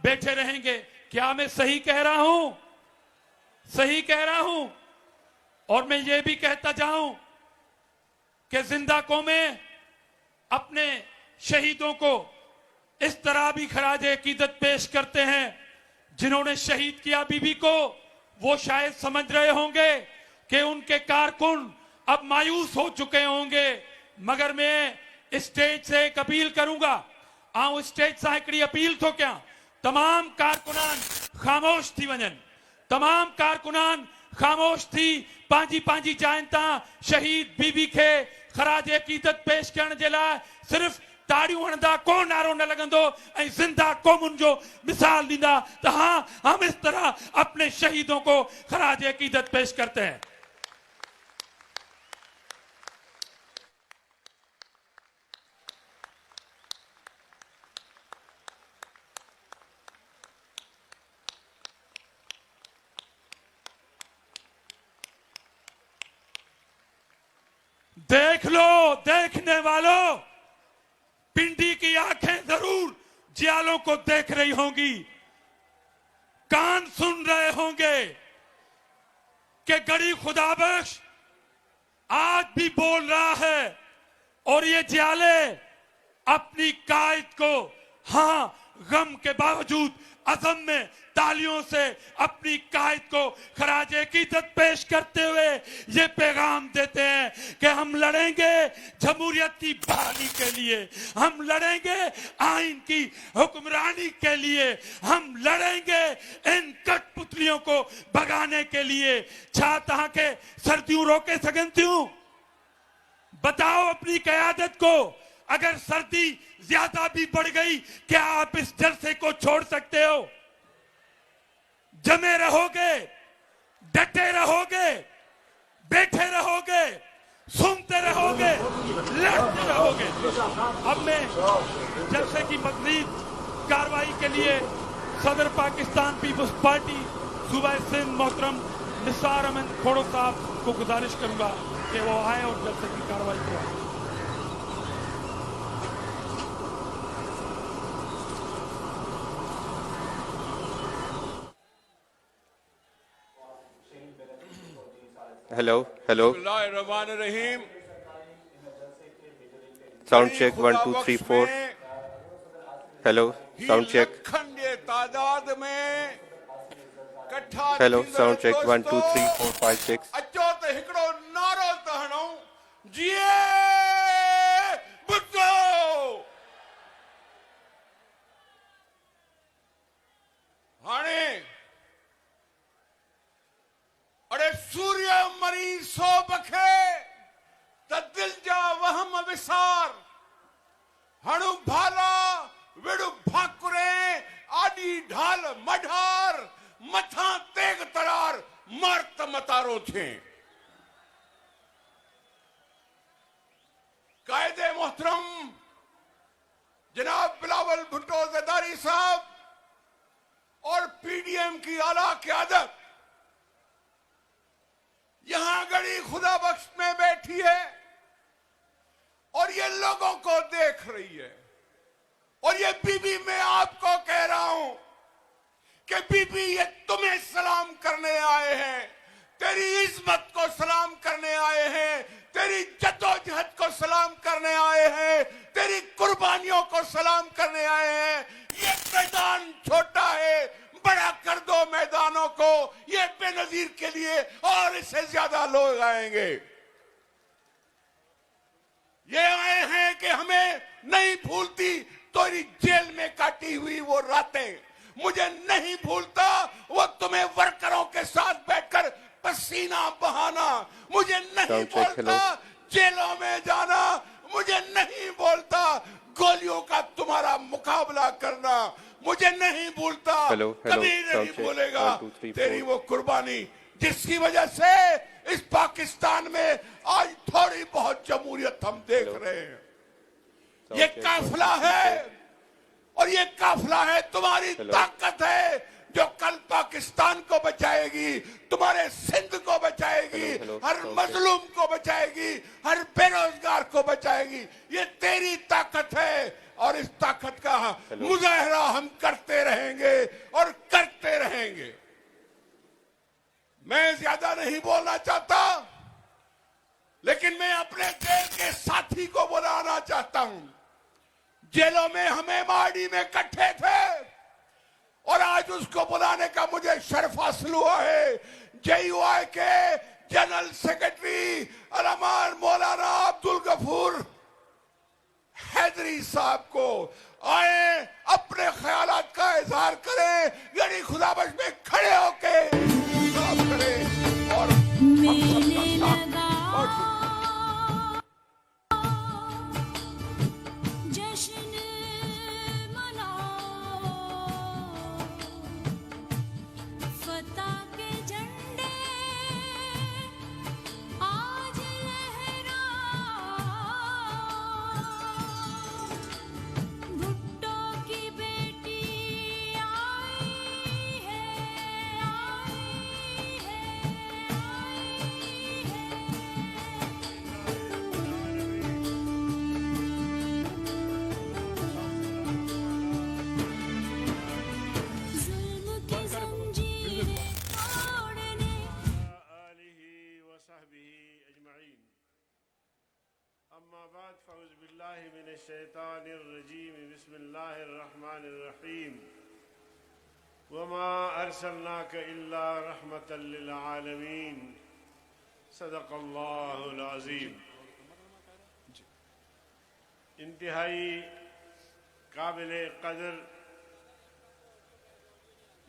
बैठे रहेंगे। क्या मैं सही कह रहा हूं? सही कह रहा हूं। और मैं ये भी कहता जाऊं कि जिंदा कौमें अपने शहीदों को इस तरह भी खराज अकीदत पेश करते हैं। जिन्होंने शहीद किया बीबी को, वो शायद समझ रहे होंगे कि उनके कारकुन अब मायूस हो चुके होंगे। मगर मैं स्टेज से एक अपील करूंगा। आऊं स्टेज से हिकिड़ी अपील थो क्या, तमाम कारकुनान खामोश थी वञनि। तमाम कारकुनान खामोश थी पंहिंजी पंहिंजी जाइन तां शहीद बीबी के खराज अकीदत पेश करण जे लाइ सिर्फ़ ताड़ियों हणंदा, को नारो न लगंदो ऐं जिंदा कौमुन जो मिसाल दींदा तो हाँ, हम इस तरह अपने शहीदों को खराज अकीदत पेश करते हैं। देख लो देखने वालों, पिंडी की आंखें जरूर जियालों को देख रही होंगी, कान सुन रहे होंगे कि गड़ी खुदाबख्श आज भी बोल रहा है। और ये जियाले अपनी कायद को हाँ गम के बावजूद अज़म में तालियों से अपनी कायद को खराज अकीदत पेश करते हुए ये पैगाम देते हैं कि हम लड़ेंगे जमहूरियत की बहाली के लिए, हम लड़ेंगे आइन की हुक्मरानी के लिए, हम लड़ेंगे इन कठपुतलियों को भगाने के लिए। छा तहां के सर्दियों रोके सघनि थियूं? बताओ अपनी क़यादत को। अगर सर्दी ज्यादा भी बढ़ गई, क्या आप इस जलसे को छोड़ सकते हो? जमे रहोगे, डटे रहोगे, बैठे रहोगे, सुनते रहोगे, लड़ते रहोगे? अब मैं जलसे की मज़ीद कार्रवाई के लिए सदर पाकिस्तान पीपुल्स पार्टी सूबा सिंध मोहतरम निसार अहमद खोड़ो साहब को गुजारिश करूंगा कि वो आए और जलसे की कार्रवाई करवाएं। Hello. Bismillahirrahmanirrahim. Sound check 1 2 3 4. Hello. Sound check. तादाद में इकट्ठा Hello. थींदड़ Sound check 1 2 दोस्तों, 3 4 5 6. अचो त हिकिड़ो नारो त हणूं, जिए बुद्धो। हाणे अड़े सूर्य मरी सो बखे त दिल जा वहम विसार, हणु भाला विड़ु भाकुरे आडी ढाल मढार, मथा तेग तरार मर्त मतारो थे। कायदे मोहतरम जनाब बिलावल भुट्टो ज़रदारी साहब और पीडीएम की आला क़यादत यहां गड़ी खुदा बख्श में बैठी है और ये लोगों को देख रही है। और ये बीबी, मैं आपको कह रहा हूं कि बीबी, ये तुम्हें सलाम करने आए हैं, तेरी इज्जत को सलाम करने आए हैं, तेरी जद्दोजहद को सलाम करने आए हैं, तेरी कुर्बानियों को सलाम करने आए हैं। ये मैदान छोटा है, बड़ा कर दो मैदानों को, ये बेनजीर के लिए और इससे ज्यादा लोग आएंगे। ये आए हैं कि हमें नहीं भूलती तेरी जेल में काटी हुई वो रातें, मुझे नहीं भूलता वो तुम्हें वर्करों के साथ बैठकर पसीना बहाना, मुझे नहीं भूलता जेलों में जाना, मुझे नहीं भूलता गोलियों का तुम्हारा मुकाबला करना, मुझे नहीं भूलता, कभी नहीं भूलेगा तेरी वो कुर्बानी जिसकी वजह से इस पाकिस्तान में आज थोड़ी बहुत जमहूरियत हम देख रहे हैं। ये काफिला है और ये काफिला है, तुम्हारी ताकत है जो कल पाकिस्तान को बचाएगी, तुम्हारे सिंध को बचाएगी, हर मजलूम को बचाएगी, हर बेरोजगार को बचाएगी। ये तेरी ताकत है और इस ताकत का मुजाहरा हम करते रहे। नहीं बोलना चाहता, लेकिन मैं अपने जेल के साथी को बुलाना चाहता हूं। जेलों में हमें माड़ी में इकट्ठे थे और आज उसको बुलाने का मुझे शर्फ हासिल हुआ है। JUI के जनरल सेक्रेटरी अलमान मौलाना अब्दुल गफूर हैदरी साहब को आए, अपने ख्यालात का इजहार करें, गड़ी खुदाबश में खड़े होके साफ करें और हम सबका साथ और बिस्मिल्लाहिर्रहमानिर्रहीम वमा अरसलनाका इल्ला रहमतल लिल आलमीन सदक़ल्लाहुल अज़ीम। इंतहाई काबिल कदर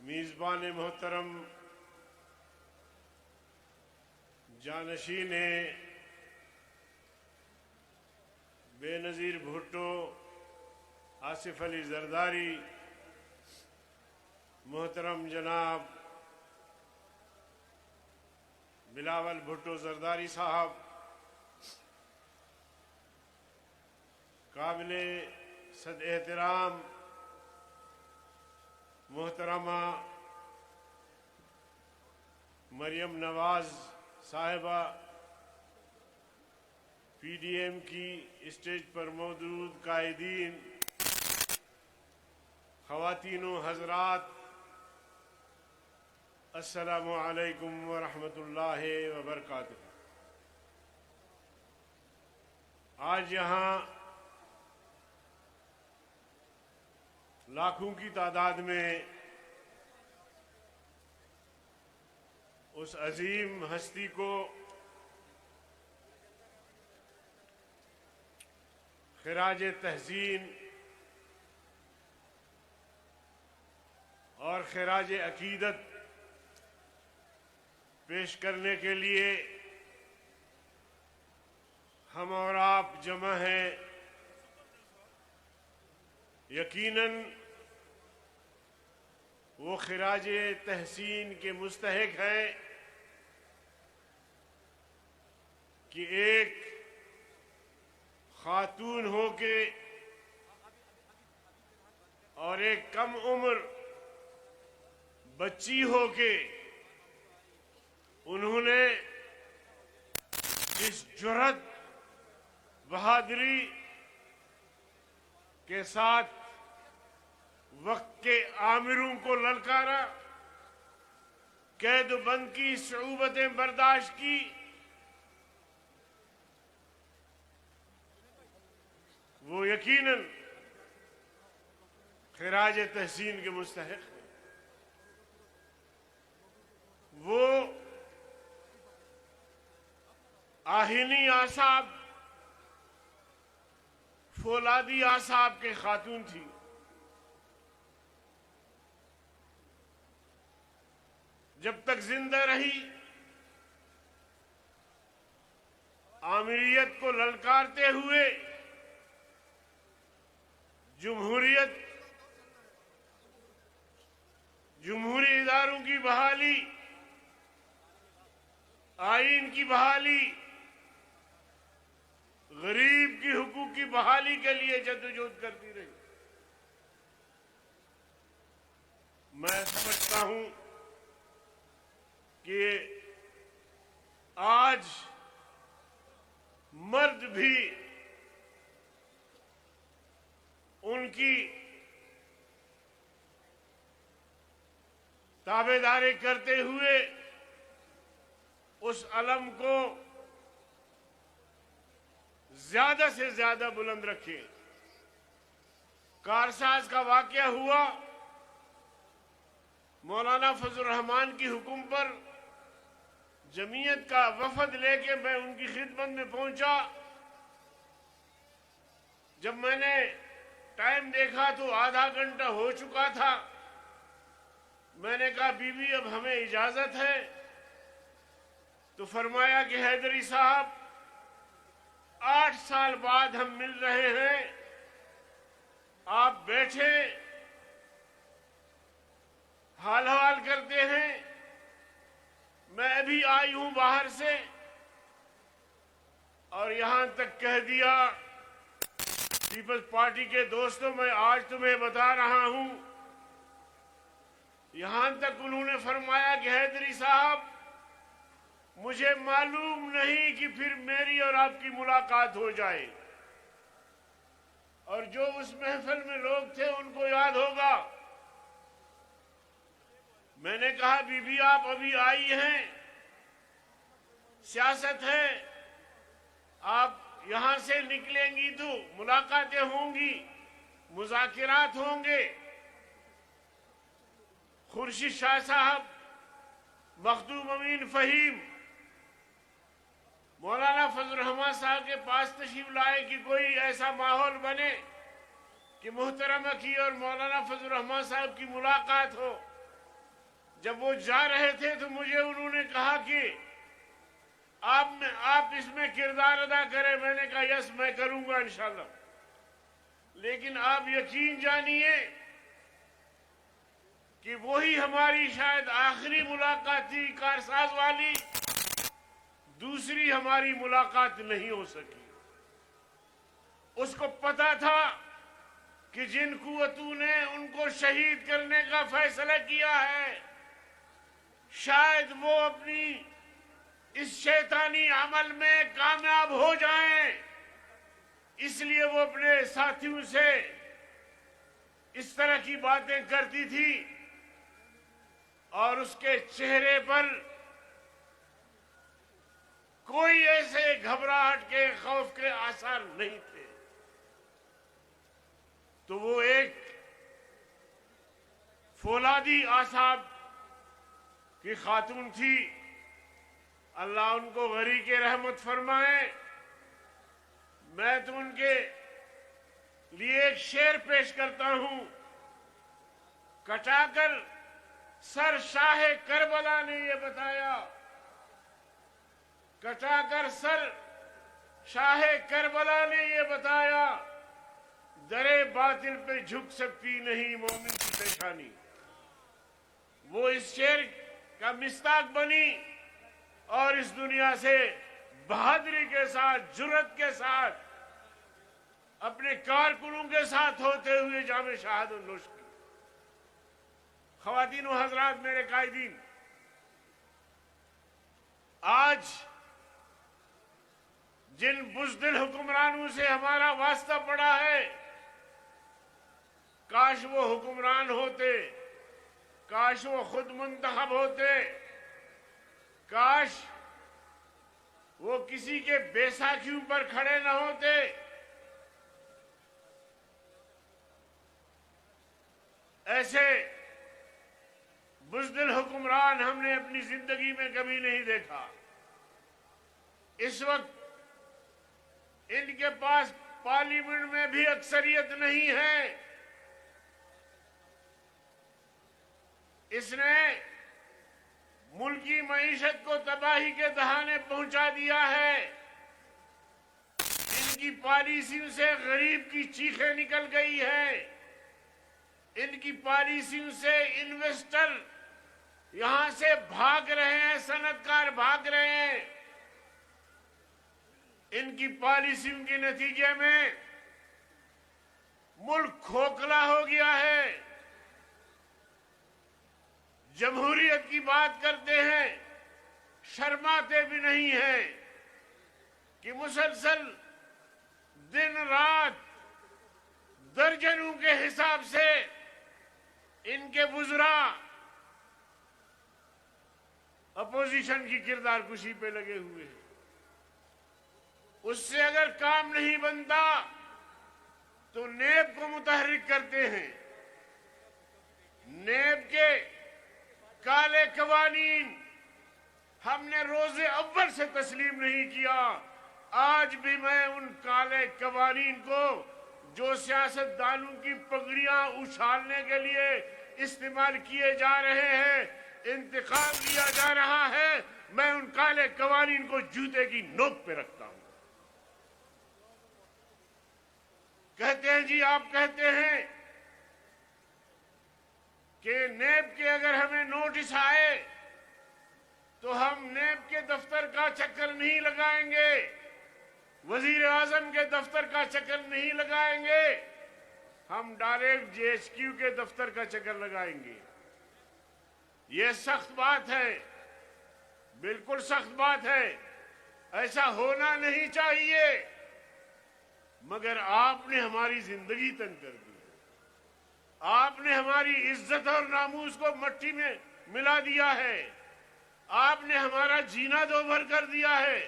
मीज़बान मोहतरम जानशीन बेनज़ीर भुट्टो आसिफ अली जरदारी, मोहतरम जनाब बिलावल भुट्टो जरदारी साहब, काबिले सद एहतराम मोहतरमा मरियम नवाज साहिबा, PDM की स्टेज पर मौजूद कायदीन, ख़वातीनो हज़रात, अस्सलामु अलैकुम व रहमतुल्लाहि व बरकातुहू। आज यहाँ लाखों की तादाद में उस अजीम हस्ती को खिराज तहसीन और खिराज अकीदत पेश करने के लिए हम और आप जमा हैं। यकीनन वो खिराज तहसीन के मुस्तहिक हैं कि एक खातून होके और एक कम उम्र बच्ची होके उन्होंने इस जुर्रत बहादुरी के साथ वक्त के आमिरों को ललकारा, कैद बंद की सऊबतें बर्दाश्त की, वो यकीनन खिराज तहसीन के मुस्तहिक है। वो आहिनी आसाब, फौलादी आसाब के खातून थी। जब तक जिंदा रही आमिरियत को ललकारते हुए जमहूरी इदारों की बहाली, आईन की बहाली, गरीब की हुकूक की बहाली के लिए जद्दोजहद करती रही। मैं समझता हूं कि आज मर्द भी उनकी ताबेदारी करते हुए उस अलम को ज्यादा से ज्यादा बुलंद रखें। कारसाज का वाकया हुआ, मौलाना फजल रहमान की हुक्म पर जमीयत का वफद लेके मैं उनकी खिदमत में पहुंचा। जब मैंने टाइम देखा तो आधा घंटा हो चुका था। मैंने कहा बीबी अब हमें इजाजत है। तो फरमाया कि हैदरी साहब 8 साल बाद हम मिल रहे हैं, आप बैठे हाल हाल करते हैं। मैं अभी आई हूं बाहर से और यहां तक कह दिया, पीपल्स पार्टी के दोस्तों मैं आज तुम्हें बता रहा हूं। यहां तक उन्होंने फरमाया कि हैदरी साहब मुझे मालूम नहीं कि फिर मेरी और आपकी मुलाकात हो जाए। और जो उस महफिल में लोग थे उनको याद होगा। मैंने कहा बीबी आप अभी आई हैं, सियासत है, आप यहां से निकलेंगी तो मुलाकातें होंगी, मुज़ाकिरात होंगे। खुर्शीद शाह साहब, मखदूम अमीन फहीम मौलाना फजल रहमान साहब के पास तशरीफ लाए कि कोई ऐसा माहौल बने कि मुहतरमा की और मौलाना फजल रहमान साहब की मुलाकात हो। जब वो जा रहे थे तो मुझे उन्होंने कहा कि आप इसमें किरदार अदा करें। मैंने कहा यस मैं करूंगा इंशाल्लाह। लेकिन आप यकीन जानिए कि वही हमारी शायद आखिरी मुलाकात थी कारसाज वाली, दूसरी हमारी मुलाकात नहीं हो सकी। उसको पता था कि जिन कुव्वतों ने उनको शहीद करने का फैसला किया है, शायद वो अपनी इस शैतानी अमल में कामयाब हो जाएं। इसलिए वो अपने साथियों से इस तरह की बातें करती थी और उसके चेहरे पर कोई ऐसे घबराहट के, खौफ के आसार नहीं थे। तो वो एक फौलादी आसाब की खातून थी। अल्लाह उनको गरी के रहमत फरमाए। मैं तो उनके लिए एक शेर पेश करता हूं। कटाकर सर शाह करबला ने ये बताया, कटाकर सर शाह करबला ने ये बताया, दरे बातिल पे झुक सकती नहीं मोमिन की पेशानी। वो इस शेर का मिस्ताक बनी और इस दुनिया से बहादुरी के साथ, जुर्रत के साथ, अपने कारकुनों के साथ होते हुए जामे शहादत नोश की। ख्वातीन व हजरात, मेरे कायदीन, आज जिन बुज़दिल हुक्मरानों से हमारा वास्ता पड़ा है, काश वो हुक्मरान होते, काश वो खुद मुंतखब होते, काश वो किसी के बैसाखियों पर खड़े न होते। ऐसे बुज़दिल हुक्मरान हमने अपनी जिंदगी में कभी नहीं देखा। इस वक्त इनके पास पार्लियामेंट में भी अक्सरियत नहीं है। इसने मुल्की मईशत को तबाही के दहाने पहुंचा दिया है। इनकी पॉलिसियों से गरीब की चीखें निकल गई है। इनकी पॉलिसियों से इन्वेस्टर यहां से भाग रहे हैं, सनतकार भाग रहे हैं। इनकी पॉलिसियों के नतीजे में मुल्क खोखला हो गया है। जमहूरियत की बात करते हैं, शर्माते भी नहीं हैं कि मुसलसल दिन रात दर्जनों के हिसाब से इनके बुजुर्ग अपोजिशन की किरदार कुशी पे लगे हुए हैं। उससे अगर काम नहीं बनता तो नेब को मुतहर्रिक करते हैं। नेब के काले कवानीन हमने रोजे अव्वल से तस्लीम नहीं किया। आज भी मैं उन काले कवानीन को जो सियासतदानों की पगड़ियां उछालने के लिए इस्तेमाल किए जा रहे हैं, इंतकाम लिया जा रहा है, मैं उन काले कवानीन को जूते की नोक पे रखता हूं। कहते हैं जी, आप कहते हैं कि नेब के अगर हमें नोटिस आए तो हम नेब के दफ्तर का चक्कर नहीं लगाएंगे, वजीर आजम के दफ्तर का चक्कर नहीं लगाएंगे, हम डायरेक्ट जेएचक्यू के दफ्तर का चक्कर लगाएंगे। ये सख्त बात है, बिल्कुल सख्त बात है, ऐसा होना नहीं चाहिए। मगर आपने हमारी जिंदगी तंग कर दी, आपने हमारी इज्जत और नामूस को मट्टी में मिला दिया है, आपने हमारा जीना दोभर कर दिया है।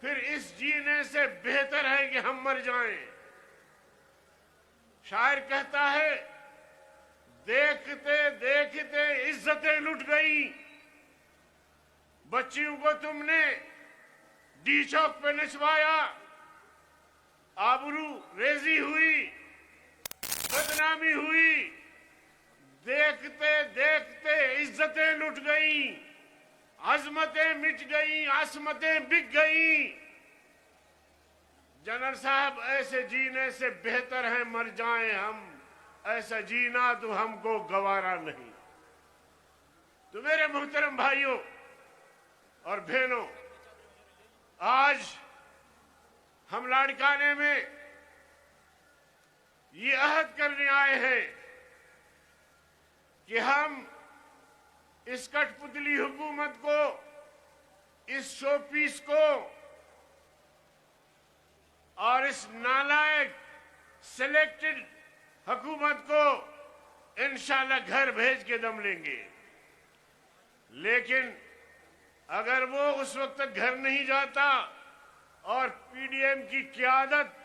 फिर इस जीने से बेहतर है कि हम मर जाएं। शायर कहता है, देखते देखते इज्जतें लुट गई, बच्चियों को तुमने डी चौक पे नचवाया, आबरू रेजी हुई, बदनामी हुई। देखते देखते इज्जतें लुट गई, अजमतें मिट गई, आसमतें बिक गई। जनरल साहब, ऐसे जीने से बेहतर है मर जाएं हम, ऐसा जीना तो हमको गवारा नहीं। तो मेरे मोहतरम भाइयों और बहनों, आज हम लाड़काने में ये अहद करने आए हैं कि हम इस कठपुतली हुकूमत को, इस शोपीस को और इस नालायक सिलेक्टेड हुकूमत को इंशाल्लाह घर भेज के दम लेंगे। लेकिन अगर वो उस वक्त तक घर नहीं जाता और पीडीएम की क़यादत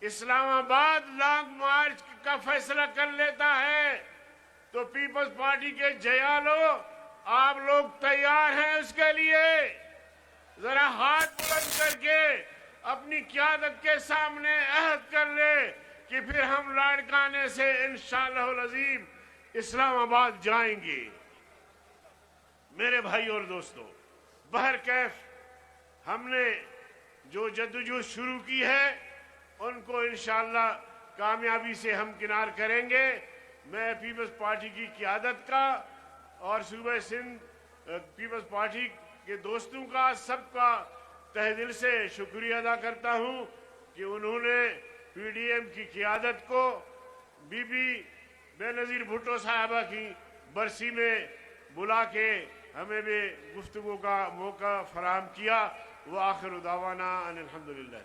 इस्लामाबाद लॉन्ग मार्च का फैसला कर लेता है, तो पीपल्स पार्टी के जयालो, आप लोग तैयार हैं उसके लिए? जरा हाथ बुलंद करके अपनी क़यादत के सामने अहद कर ले कि फिर हम लाड़काने से इंशाअल्लाह अज़ीम इस्लामाबाद जाएंगे। मेरे भाई और दोस्तों, बहरकैफ हमने जो जद्दोजहद शुरू की है उनको इंशाअल्लाह कामयाबी से हम किनार करेंगे। मैं पीपल्स पार्टी की क़यादत का और सूबे सिंध पीपल्स पार्टी के दोस्तों का, सबका तहे दिल से शुक्रिया अदा करता हूं कि उन्होंने पीडीएम की क़यादत को बीबी बेनज़ीर भुट्टो साहबा की बरसी में बुला के हमें भी गुफ्तगू का मौका फराहम किया। वो आखिर दावाना अनिल हम्दुलिल्लाह।